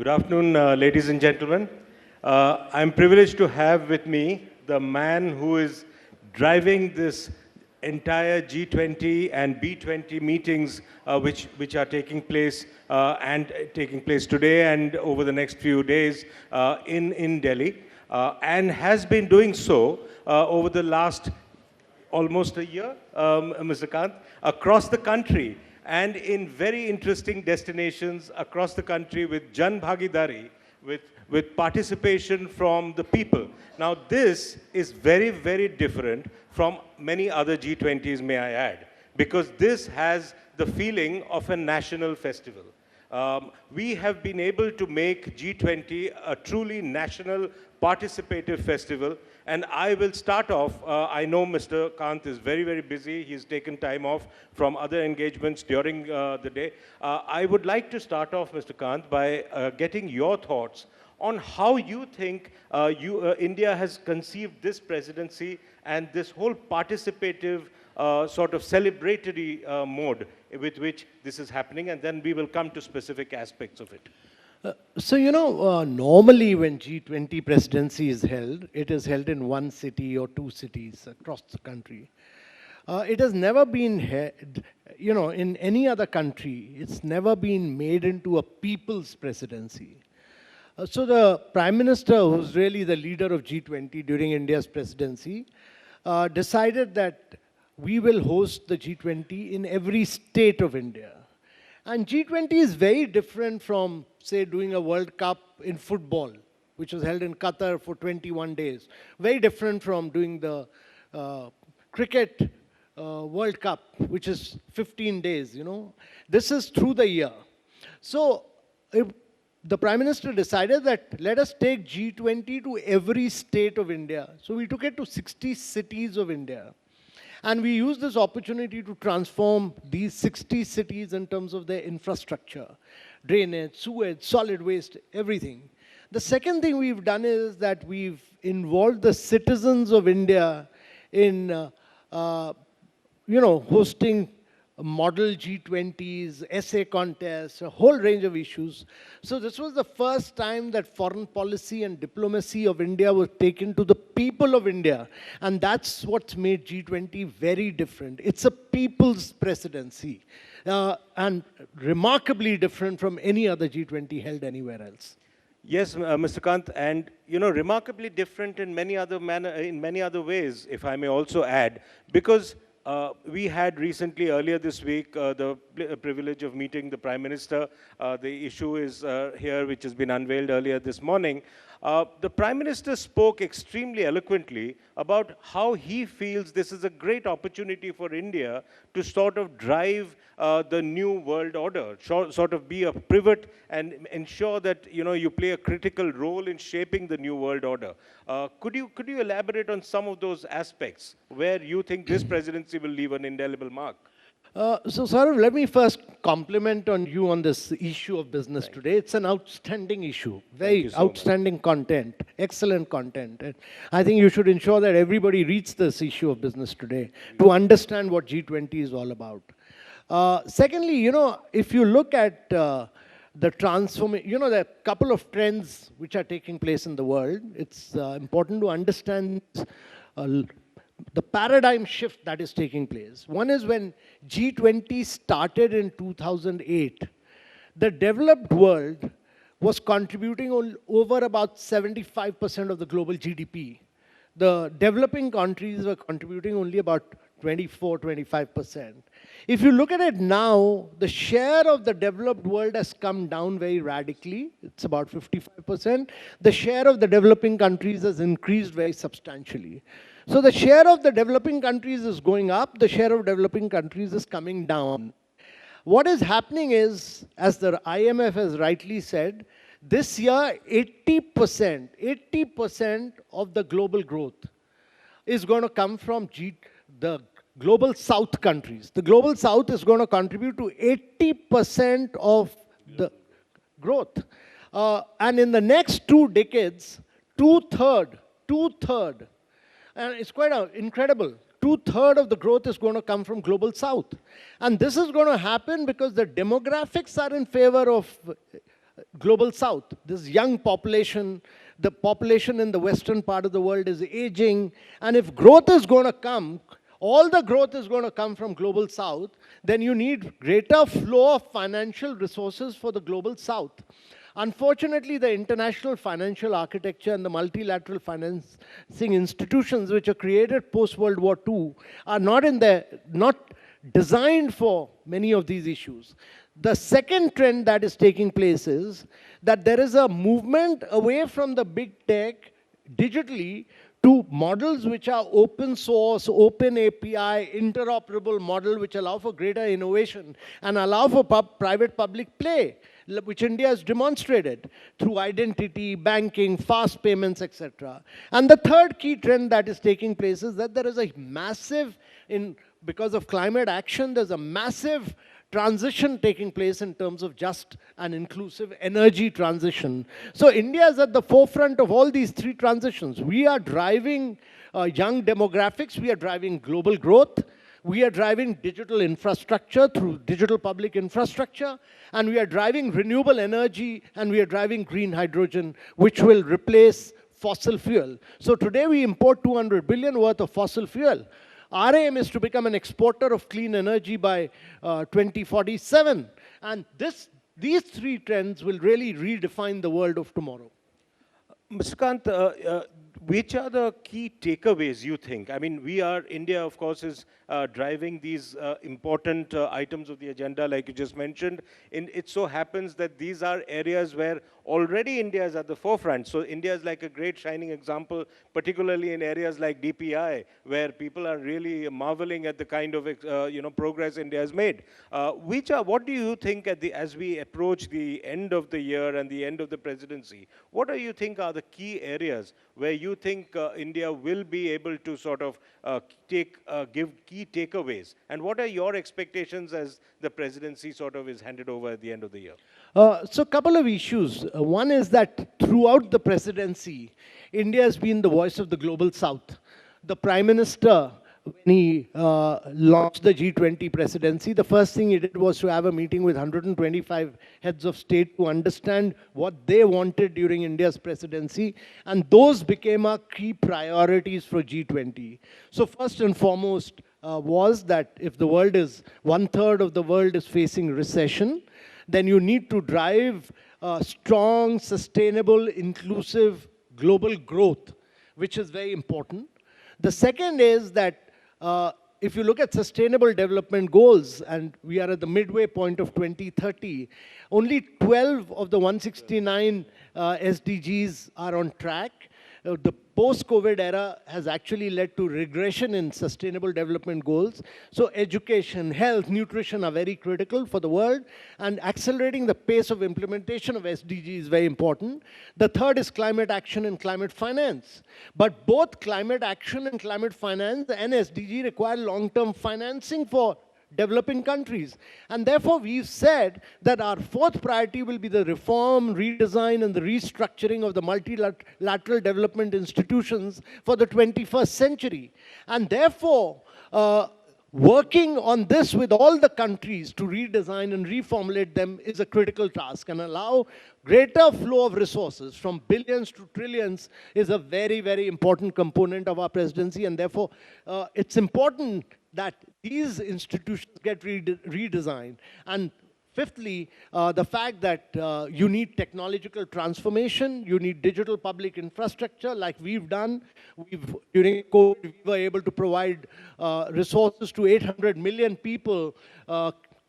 Good afternoon, ladies and gentlemen. I'm privileged to have with me the man who is driving this entire G20 and B20 meetings which are taking place and taking place today and over the next few days in Delhi and has been doing so over the last almost a year, Mr. Kant, across the country and in very interesting destinations across the country with Jan Bhagidari, with participation from the people. Now, this is very, very different from many other G20s, may I add, because this has the feeling of a national festival. We have been able to make G20 a truly national participative festival. And I will start off, I know Mr. Kant is very, very busy. He's taken time off from other engagements during the day. I would like to start off, Mr. Kant, by getting your thoughts on how you think India has conceived this presidency and this whole participative sort of celebratory mode with which this is happening, and then we will come to specific aspects of it. Normally when G20 presidency is held, it is held in one city or two cities across the country. It has never been held, in any other country, it's never been made into a people's presidency. So the Prime Minister, who's really the leader of G20 during India's presidency, decided that we will host the G20 in every state of India. And G20 is very different from, say, doing a World Cup in football, which was held in Qatar for 21 days. Very different from doing the cricket World Cup, which is 15 days, This is through the year. So the Prime Minister decided that let us take G20 to every state of India. So we took it to 60 cities of India. And we used this opportunity to transform these 60 cities in terms of their infrastructure, drainage, sewage, solid waste, everything. The second thing we've done is that we've involved the citizens of India in, hosting model G20s, essay contests, a whole range of issues. So this was the first time that foreign policy and diplomacy of India was taken to the people of India. And that's what's made G20 very different. It's a people's presidency and remarkably different from any other G20 held anywhere else. Yes, Mr. Kant, and remarkably different in many other ways, if I may also add, because we had recently, earlier this week, the privilege of meeting the Prime Minister. The issue is here, which has been unveiled earlier this morning. The Prime Minister spoke extremely eloquently about how he feels this is a great opportunity for India to sort of drive the new world order, sort of be a pivot and ensure that you play a critical role in shaping the new world order. Could you elaborate on some of those aspects where you think this presidency will leave an indelible mark? So, Saurav, let me first compliment on you on this issue of business today. It's an outstanding issue, very outstanding content, excellent content. And I think you should ensure that everybody reads this issue of business today to understand what G20 is all about. Secondly, if you look at the transformation, there are a couple of trends which are taking place in the world. It's important to understand the paradigm shift that is taking place. One is when G20 started in 2008, the developed world was contributing over about 75% of the global GDP. The developing countries were contributing only about 24-25%. If you look at it now, the share of the developed world has come down very radically. It's about 55%. The share of the developing countries has increased very substantially. So the share of the developing countries is going up, the share of developing countries is coming down. What is happening is, as the IMF has rightly said, this year 80% of the global growth is going to come from the global south countries. The global south is going to contribute to 80% of the growth. And in the next 2 decades, two-third, and it's quite incredible, two-thirds of the growth is going to come from global south. And this is going to happen because the demographics are in favor of global south, this young population, the population in the western part of the world is aging, and if growth is going to come, all the growth is going to come from global south, then you need greater flow of financial resources for the global south. Unfortunately, the international financial architecture and the multilateral financing institutions which are created post-World War II are not designed for many of these issues. The second trend that is taking place is that there is a movement away from the big tech digitally to models which are open source, open API, interoperable model which allow for greater innovation and allow for private-public play, which India has demonstrated through identity, banking, fast payments, etc. And the third key trend that is taking place is that there is a massive, because of climate action, there's a massive transition taking place in terms of just an inclusive energy transition. So India is at the forefront of all these three transitions. We are driving young demographics, we are driving global growth, we are driving digital infrastructure through digital public infrastructure, and we are driving renewable energy, and we are driving green hydrogen, which will replace fossil fuel. So today we import 200 billion worth of fossil fuel. Our aim is to become an exporter of clean energy by 2047. And these three trends will really redefine the world of tomorrow. Mr. Kant, which are the key takeaways you think? I mean, India, of course, is driving these important items of the agenda, like you just mentioned. It so happens that these are areas where already India is at the forefront. So India is like a great shining example, particularly in areas like DPI, where people are really marveling at the kind of progress India has made. What do you think as we approach the end of the year and the end of the presidency? What do you think are the key areas where you think India will be able to sort of give key takeaways? And what are your expectations as the presidency sort of is handed over at the end of the year? So a couple of issues. One is that throughout the presidency, India has been the voice of the global south. The Prime Minister, when he launched the G20 presidency, the first thing he did was to have a meeting with 125 heads of state to understand what they wanted during India's presidency, and those became our key priorities for G20. So first and foremost was that if the world is, 1/3 of the world is facing recession, then you need to drive strong, sustainable, inclusive global growth, which is very important. The second is that if you look at sustainable development goals, and we are at the midway point of 2030, only 12 of the 169 SDGs are on track. The post-COVID era has actually led to regression in sustainable development goals. So education, health, nutrition are very critical for the world, and accelerating the pace of implementation of SDG is very important. The third is climate action and climate finance. But both climate action and climate finance and SDG require long-term financing for developing countries. And therefore, we've said that our fourth priority will be the reform, redesign, and the restructuring of the multilateral development institutions for the 21st century. And therefore, working on this with all the countries to redesign and reformulate them is a critical task, and allow greater flow of resources from billions to trillions is a very, very important component of our presidency. And therefore, it's important that these institutions get redesigned. And fifthly, the fact that you need technological transformation, you need digital public infrastructure like we've done. During COVID, we were able to provide resources to 800 million people,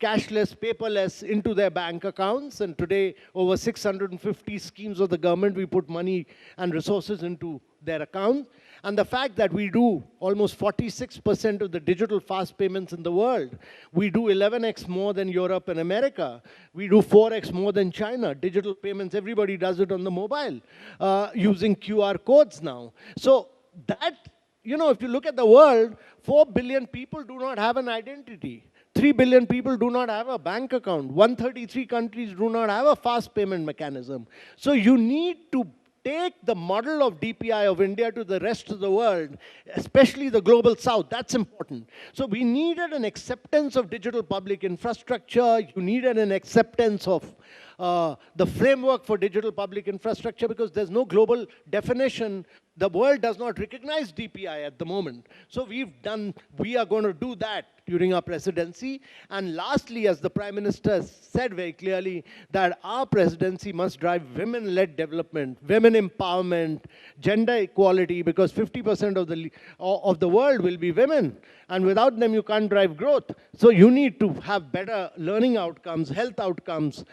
cashless, paperless, into their bank accounts. And today, over 650 schemes of the government, we put money and resources into their accounts. And the fact that we do almost 46% of the digital fast payments in the world. We do 11x more than Europe and America. We do 4x more than China. Digital payments, everybody does it on the mobile, using QR codes now. So that, if you look at the world, 4 billion people do not have an identity. 3 billion people do not have a bank account. 133 countries do not have a fast payment mechanism. So you need to take the model of DPI of India to the rest of the world, especially the global south. That's important. So we needed an acceptance of digital public infrastructure. You needed an acceptance of the framework for digital public infrastructure, because there's no global definition. The world does not recognize DPI at the moment. So we are going to do that during our presidency. And lastly, as the Prime Minister said very clearly, that our presidency must drive women-led development, women empowerment, gender equality, because 50% of the world will be women. And without them, you can't drive growth. So you need to have better learning outcomes, health outcomes,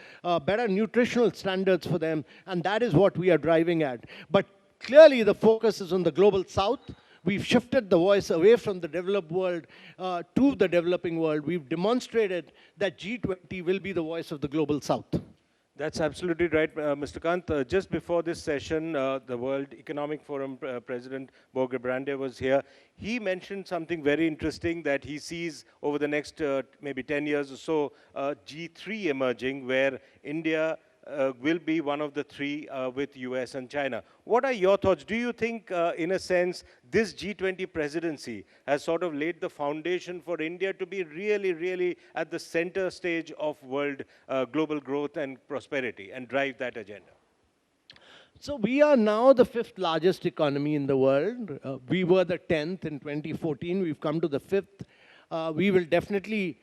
better nutritional standards for them. And that is what we are driving at. But clearly, the focus is on the global south. We've shifted the voice away from the developed world to the developing world. We've demonstrated that G20 will be the voice of the global south. That's absolutely right, Mr. Kant. Just before this session, the World Economic Forum President Borge Brande was here. He mentioned something very interesting, that he sees over the next maybe 10 years or so, G3 emerging, where India will be one of the three with US and China. What are your thoughts? Do you think, in a sense, this G20 presidency has sort of laid the foundation for India to be really, really at the center stage of world global growth and prosperity and drive that agenda? So we are now the 5th largest economy in the world. We were the 10th in 2014. We've come to the 5th. We will definitely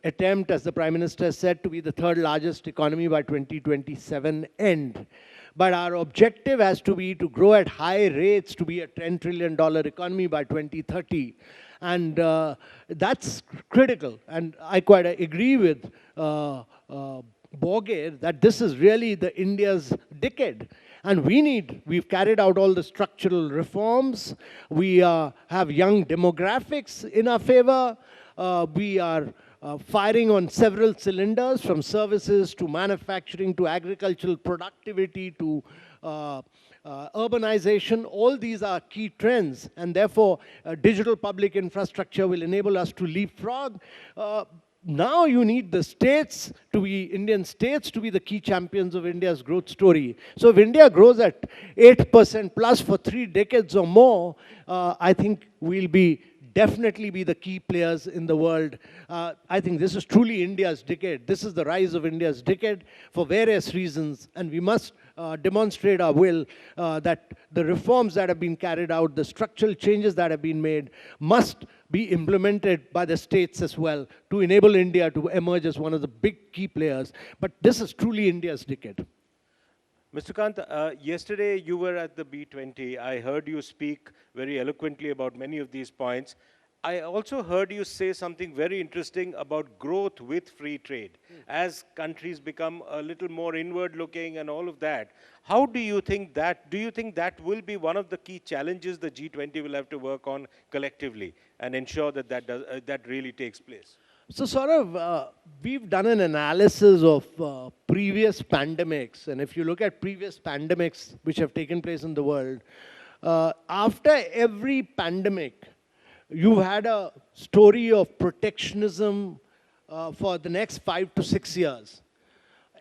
attempt, as the Prime Minister said, to be the 3rd largest economy by 2027 end. But our objective has to be to grow at high rates to be a $10 trillion economy by 2030. And that's critical. And I quite agree with Borge that this is really the India's decade. And we've carried out all the structural reforms. We have young demographics in our favor. We are firing on several cylinders, from services to manufacturing to agricultural productivity to urbanization. All these are key trends, and therefore digital public infrastructure will enable us to leapfrog. Now you need the states to be, Indian states to be the key champions of India's growth story. So if India grows at 8% plus for 3 decades or more, I think we'll definitely be the key players in the world. I think this is truly India's decade. This is the rise of India's decade for various reasons, and we must demonstrate our will that the reforms that have been carried out, the structural changes that have been made, must be implemented by the states as well to enable India to emerge as one of the big key players. But this is truly India's decade. Mr. Kant, yesterday you were at the B20. I heard you speak very eloquently about many of these points. I also heard you say something very interesting about growth with free trade. As countries become a little more inward-looking and all of that, how do you think that will be one of the key challenges the G20 will have to work on collectively and ensure that that really takes place? So Saurav, we've done an analysis of previous pandemics, and if you look at previous pandemics which have taken place in the world, after every pandemic, you've had a story of protectionism for the next 5 to 6 years.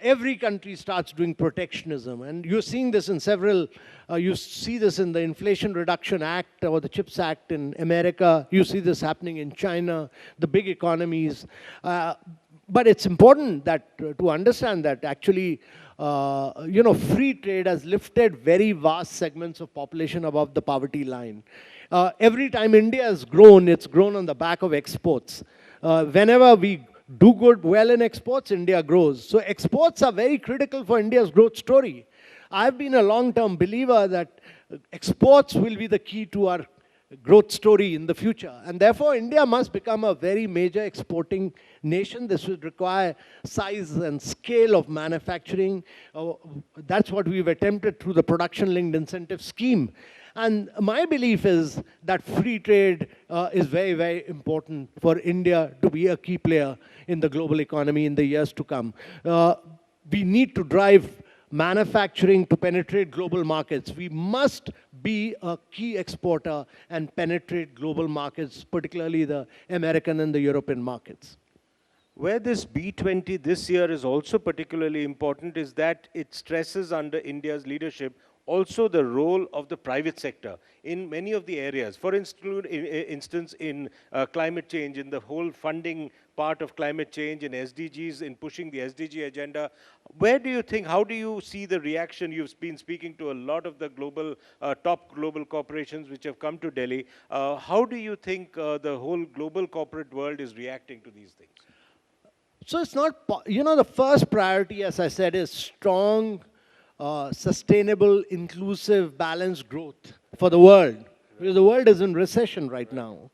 Every country starts doing protectionism, and you're seeing this in several, you see this in the Inflation Reduction Act or the CHIPS Act in America, you see this happening in China, the big economies. But it's important that to understand that actually, free trade has lifted very vast segments of population above the poverty line. Every time India has grown, it's grown on the back of exports. Whenever we do well in exports, India grows. So exports are very critical for India's growth story. I've been a long-term believer that exports will be the key to our growth story in the future. And therefore, India must become a very major exporting nation. This would require size and scale of manufacturing. That's what we've attempted through the production-linked incentive scheme. And my belief is that free trade is very, very important for India to be a key player in the global economy in the years to come. We need to drive manufacturing to penetrate global markets. We must be a key exporter and penetrate global markets, particularly the American and the European markets. Where this B20 this year is also particularly important is that it stresses under India's leadership also the role of the private sector in many of the areas. For instance, in climate change, in the whole funding part of climate change, in SDGs, in pushing the SDG agenda. Where do you think, how do you see the reaction? You've been speaking to a lot of the top global corporations which have come to Delhi. How do you think the whole global corporate world is reacting to these things? So it's not, the first priority, as I said, is strong, sustainable, inclusive, balanced growth for the world. Because the world is in recession right now.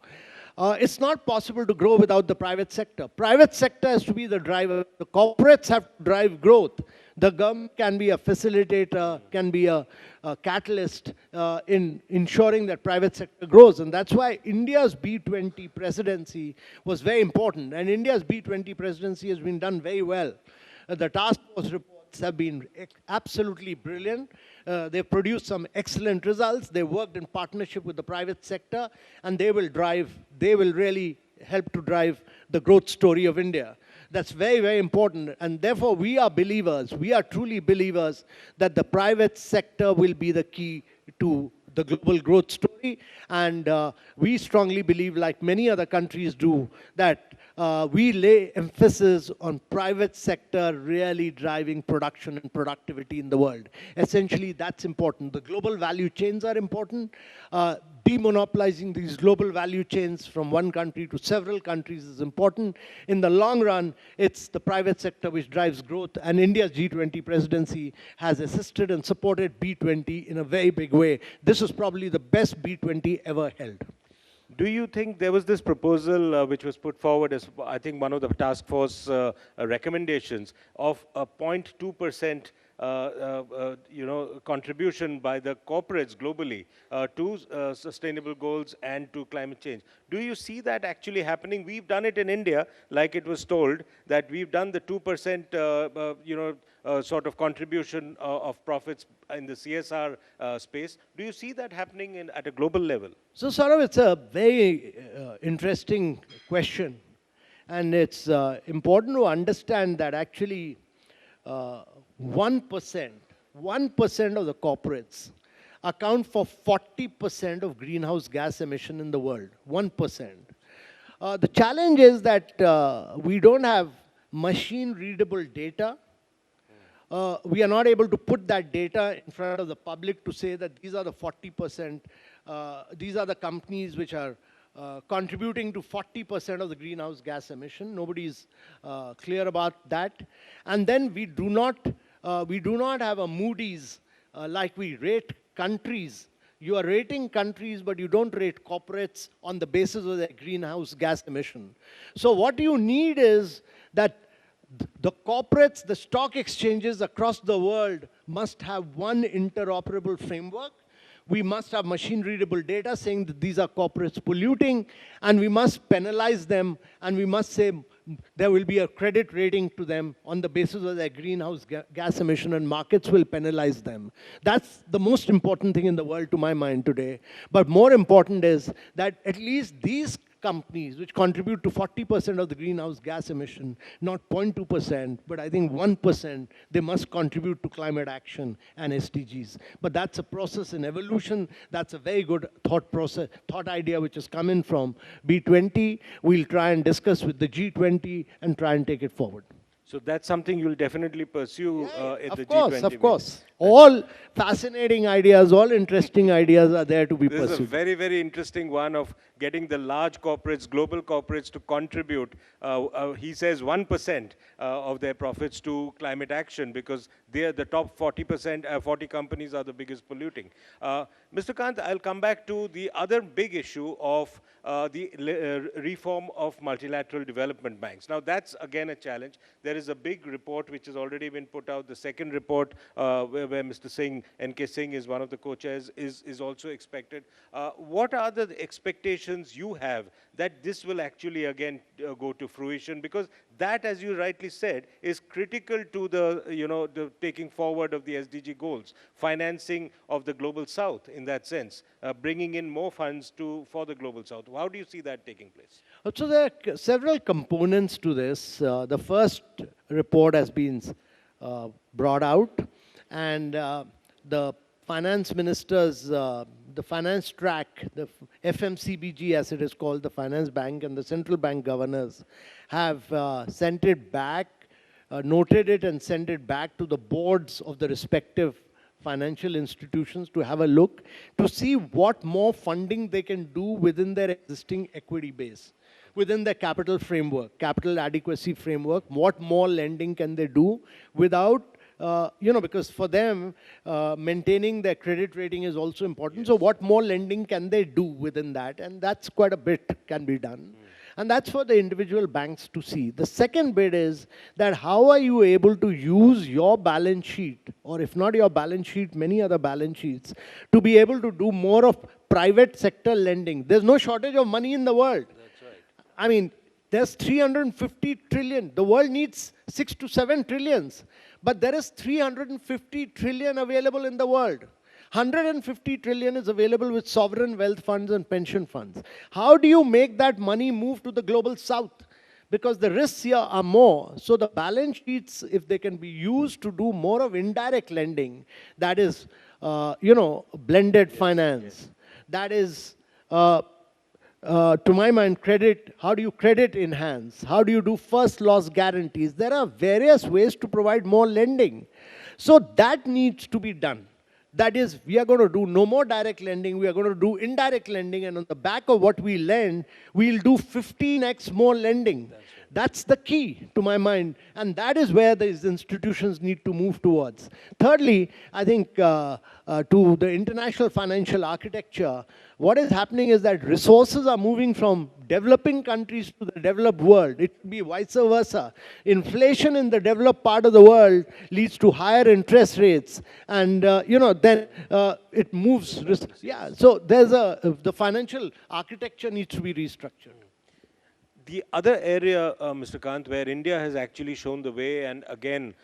It's not possible to grow without the private sector. Private sector has to be the driver. The corporates have to drive growth. The government can be a facilitator, can be a catalyst in ensuring that private sector grows. And that's why India's B20 presidency was very important. And India's B20 presidency has been done very well. The task force reports have been absolutely brilliant. They've produced some excellent results. They worked in partnership with the private sector, and they will really help to drive the growth story of India. That's very, very important. And therefore, we are truly believers that the private sector will be the key to the global growth story. And we strongly believe, like many other countries do, that we lay emphasis on private sector really driving production and productivity in the world. Essentially, that's important. The global value chains are important. Demonopolizing these global value chains from one country to several countries is important. In the long run, it's the private sector which drives growth, and India's G20 presidency has assisted and supported B20 in a very big way. This is probably the best B20 ever held. Do you think there was this proposal which was put forward as, I think, one of the task force recommendations of a 0.2% contribution by the corporates globally to sustainable goals and to climate change? Do you see that actually happening? We've done it in India, like it was told, that we've done the 2% sort of contribution of profits in the CSR space. Do you see that happening at a global level? So, Saurav, it's a very interesting question. And it's important to understand that actually 1% of the corporates account for 40% of greenhouse gas emission in the world. 1%. The challenge is that we don't have machine-readable data. We are not able to put that data in front of the public to say that these are the 40%, these are the companies which are contributing to 40% of the greenhouse gas emission. Nobody is clear about that. And then we do not have a Moody's like we rate countries. You are rating countries, but you don't rate corporates on the basis of their greenhouse gas emission. So what you need is that the corporates, the stock exchanges across the world must have one interoperable framework. We must have machine-readable data saying that these are corporates polluting, and we must penalize them, and we must say there will be a credit rating to them on the basis of their greenhouse gas emission, and markets will penalize them. That's the most important thing in the world to my mind today. But more important is that at least these companies which contribute to 40% of the greenhouse gas emission, not 0.2%, but I think 1%, they must contribute to climate action and SDGs. But that's a process in evolution. That's a very good thought idea which has come in from B20. We'll try and discuss with the G20 and try and take it forward. So that's something you'll definitely pursue at the G20. Of course. Meeting. All fascinating ideas, all interesting ideas are there to be pursued. This is a very, very interesting one of getting the large corporates, global corporates to contribute, he says 1% of their profits to climate action because they're the top 40%, 40 companies are the biggest polluting. Mr. Kant, I'll come back to the other big issue of the reform of multilateral development banks. Now, that's again a challenge. There is a big report which has already been put out. The second report, where Mr. Singh, N.K. Singh is one of the co-chairs, is also expected. What are the expectations you have that this will actually again go to fruition? Because that, as you rightly said, is critical to the, the taking forward of the SDG goals, financing of the global south in that sense, bringing in more funds for the global south. How do you see that taking place? So there are several components to this. The first report has been brought out, and the finance ministers, the finance track, the FMCBG as it is called, the finance bank and the central bank governors have sent it back, noted it and sent it back to the boards of the respective financial institutions to have a look to see what more funding they can do within their existing equity base, within their capital framework, capital adequacy framework, what more lending can they do without, because for them, maintaining their credit rating is also important. Yes. So what more lending can they do within that? And that's quite a bit can be done. And that's for the individual banks to see. The second bit is that how are you able to use your balance sheet, or if not your balance sheet, many other balance sheets, to be able to do more of private sector lending. There's no shortage of money in the world. That's right. I mean, there's 350 trillion. The world needs 6 to 7 trillions. But there is 350 trillion available in the world. 150 trillion is available with sovereign wealth funds and pension funds. How do you make that money move to the global south? Because the risks here are more. So the balance sheets, if they can be used to do more of indirect lending, that is, blended finance, that is, to my mind, credit, how do you credit enhance? How do you do first loss guarantees? There are various ways to provide more lending. So that needs to be done. That is, we are going to do no more direct lending, we are going to do indirect lending, and on the back of what we lend, we'll do 15x more lending. That's the key, to my mind, and that is where these institutions need to move towards. Thirdly, I think to the international financial architecture, what is happening is that resources are moving from developing countries to the developed world. It could be vice versa. Inflation in the developed part of the world leads to higher interest rates, and then it moves. Yeah, so there's the financial architecture needs to be restructured. The other area, Mr. Kant, where India has actually shown the way, and again,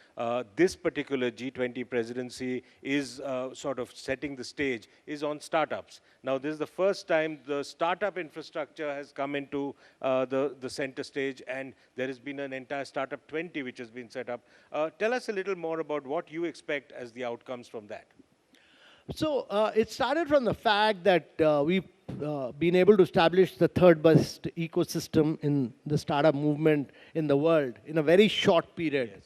this particular G20 presidency is sort of setting the stage, is on startups. Now, this is the first time the startup infrastructure has come into the center stage, and there has been an entire Startup 20 which has been set up. Tell us a little more about what you expect as the outcomes from that. So it started from the fact that we've been able to establish the third best ecosystem in the startup movement in the world in a very short period. Yes.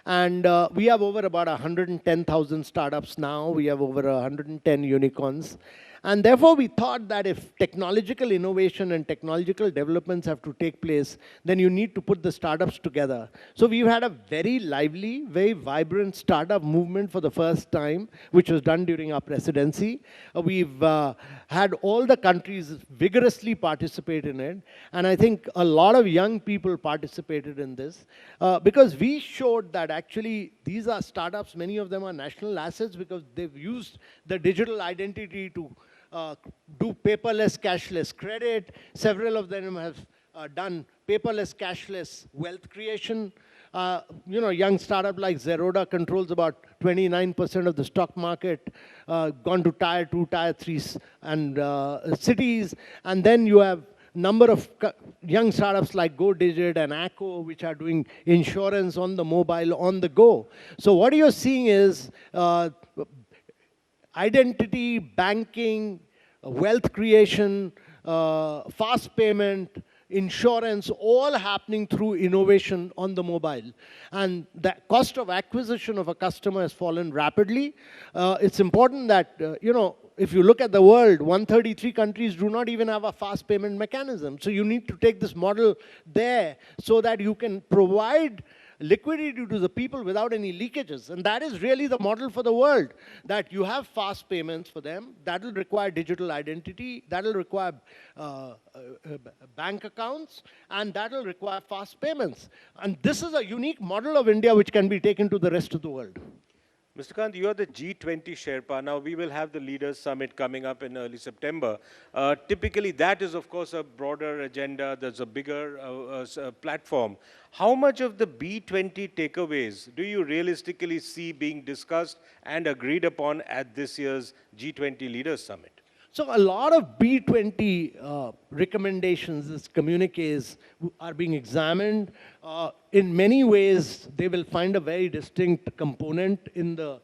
And we have over about 110,000 startups now. We have over 110 unicorns. And therefore, we thought that if technological innovation and technological developments have to take place, then you need to put the startups together. So we've had a very lively, very vibrant startup movement for the first time, which was done during our presidency. We've had all the countries vigorously participate in it. And I think a lot of young people participated in this because we showed that actually these are startups, many of them are national assets because they've used the digital identity to do paperless, cashless credit. Several of them have done paperless, cashless wealth creation. Young startup like Zerodha controls about 29% of the stock market, gone to tier 2, tier 3 and cities. And then you have number of young startups like GoDigit and Acco, which are doing insurance on the mobile, on the go. So what you're seeing is identity, banking, wealth creation, fast payment, insurance, all happening through innovation on the mobile. And the cost of acquisition of a customer has fallen rapidly. It's important that, if you look at the world, 133 countries do not even have a fast payment mechanism. So you need to take this model there so that you can provide liquidity to the people without any leakages. And that is really the model for the world, that you have fast payments for them. That will require digital identity. That will require bank accounts. And that will require fast payments. And this is a unique model of India which can be taken to the rest of the world. Mr. Kant, you are the G20 Sherpa. Now, we will have the Leaders Summit coming up in early September. Typically, that is, of course, a broader agenda. There's a bigger platform. How much of the B20 takeaways do you realistically see being discussed and agreed upon at this year's G20 Leaders Summit? So a lot of B20 recommendations, these communiques are being examined. In many ways, they will find a very distinct component in the,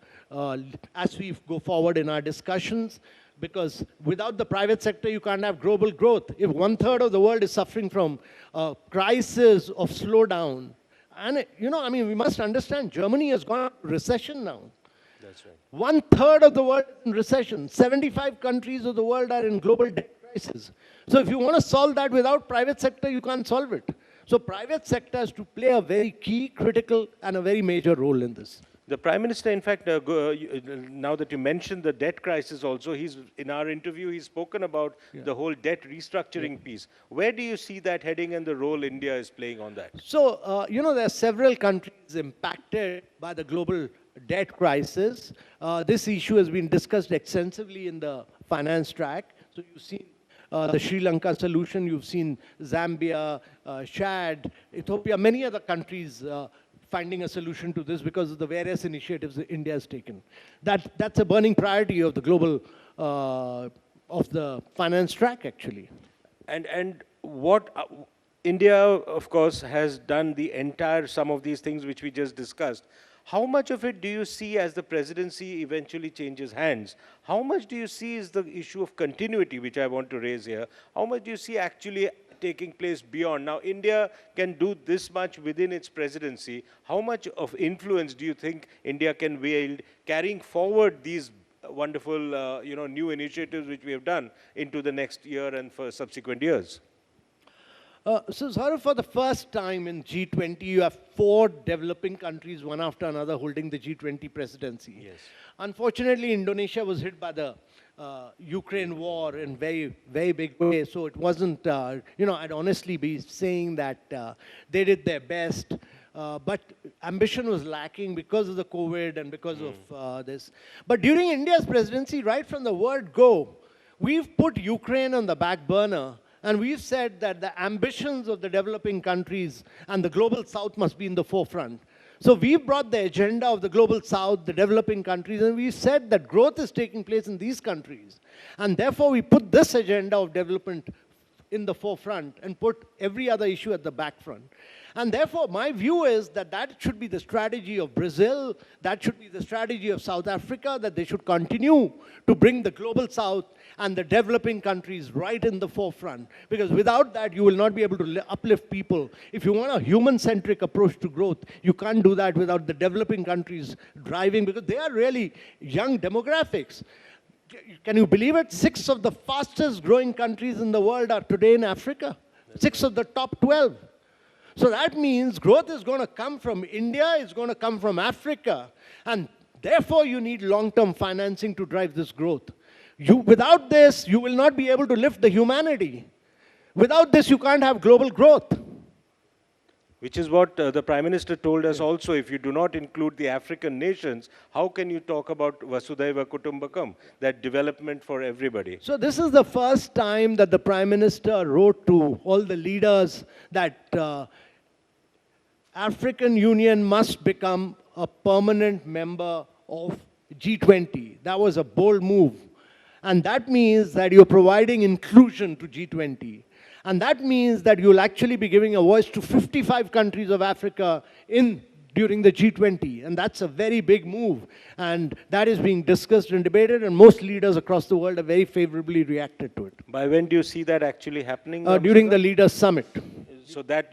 as we go forward in our discussions, because without the private sector, you can't have global growth. If 1/3 of the world is suffering from a crisis of slowdown, and I mean, we must understand, Germany has gone into recession now. That's right. 1/3 of the world is in recession. 75 countries of the world are in global debt crisis. So if you want to solve that without private sector, you can't solve it. So private sector has to play a very key, critical, and a very major role in this. The Prime Minister, in fact, now that you mentioned the debt crisis also, in our interview, he's spoken about the whole debt restructuring piece. Where do you see that heading and the role India is playing on that? So, there are several countries impacted by the global debt crisis. This issue has been discussed extensively in the finance track. So you've seen the Sri Lanka solution, you've seen Zambia, Chad, Ethiopia, many other countries finding a solution to this because of the various initiatives that India has taken. That's a burning priority of the global, of the finance track, actually. And what India, of course, has done some of these things which we just discussed. How much of it do you see as the presidency eventually changes hands? How much do you see is the issue of continuity, which I want to raise here? How much do you see actually taking place beyond? Now, India can do this much within its presidency. How much of influence do you think India can wield carrying forward these wonderful, new initiatives which we have done into the next year and for subsequent years? So, Saurav, for the first time in G20, you have 4 developing countries, one after another, holding the G20 presidency. Yes. Unfortunately, Indonesia was hit by the Ukraine war in very, very big way. So it wasn't, I'd honestly be saying that they did their best. But ambition was lacking because of the COVID and because of this. But during India's presidency, right from the word go, we've put Ukraine on the back burner. And we've said that the ambitions of the developing countries and the global south must be in the forefront. So we've brought the agenda of the global south, the developing countries, and we said that growth is taking place in these countries. And therefore, we put this agenda of development in the forefront and put every other issue at the back front. And therefore, my view is that that should be the strategy of Brazil, that should be the strategy of South Africa, that they should continue to bring the global south and the developing countries right in the forefront. Because without that, you will not be able to uplift people. If you want a human-centric approach to growth, you can't do that without the developing countries driving, because they are really young demographics. Can you believe it? 6 of the fastest growing countries in the world are today in Africa. 6 of the top 12. So that means growth is going to come from India, it's going to come from Africa. And therefore, you need long-term financing to drive this growth. Without this, you will not be able to lift the humanity. Without this, you can't have global growth. Which is what the Prime Minister told us also, if you do not include the African nations, how can you talk about Vasudhaiva Kutumbakam, that development for everybody? So this is the first time that the Prime Minister wrote to all the leaders that African Union must become a permanent member of G20. That was a bold move. And that means that you're providing inclusion to G20. And that means that you'll actually be giving a voice to 55 countries of Africa during the G20. And that's a very big move. And that is being discussed and debated, and most leaders across the world have very favorably reacted to it. By when do you see that actually happening? During the Leaders' Summit. So that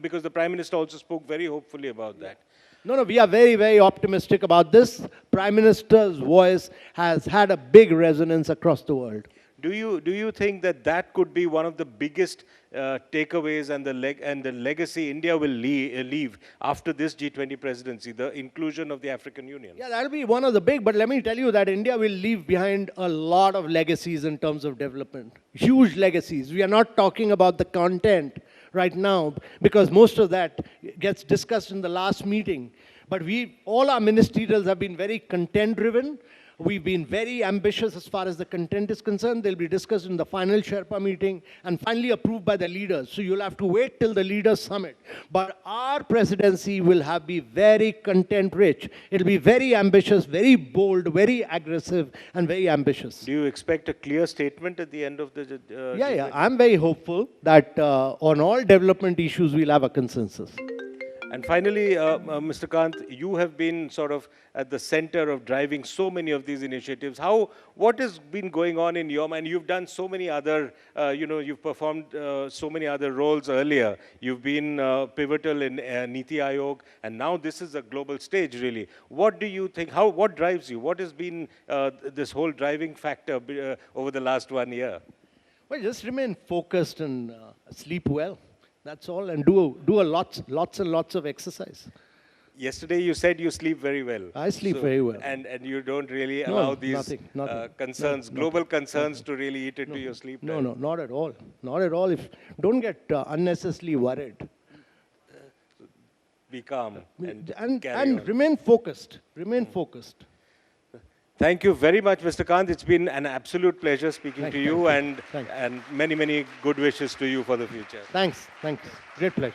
because the Prime Minister also spoke very hopefully about that. No, we are very, very optimistic about this. Prime Minister's voice has had a big resonance across the world. Do you think that could be one of the biggest takeaways and the legacy India will leave after this G20 presidency, the inclusion of the African Union? Yeah, that'll be one of the big, but let me tell you that India will leave behind a lot of legacies in terms of development. Huge legacies. We are not talking about the content right now, because most of that gets discussed in the last meeting. But all our ministerials have been very content-driven. We've been very ambitious as far as the content is concerned. They'll be discussed in the final Sherpa meeting and finally approved by the leaders. So you'll have to wait till the leaders summit. But our presidency will be very content rich. It'll be very ambitious, very bold, very aggressive, and very ambitious. Do you expect a clear statement at the end of the Yeah. I'm very hopeful that on all development issues, we'll have a consensus. And finally, Mr. Kant, you have been sort of at the center of driving so many of these initiatives. What has been going on in your mind? You've done so many other, you've performed so many other roles earlier. You've been pivotal in Niti Aayog, and now this is a global stage, really. What do you think, what drives you? What has been this whole driving factor over the last 1 year? Well, just remain focused and sleep well. That's all, and do lots and lots of exercise. Yesterday you said you sleep very well. I sleep very well. And you don't really allow these nothing. concerns, global concerns to really eat into your sleep time. No, not at all. Not at all. Don't get unnecessarily worried. Be calm and carry and on. remain focused. Remain focused. Thank you very much, Mr. Kant. It's been an absolute pleasure speaking to you, and Thanks. many, many good wishes to you for the future. Thanks. Great pleasure.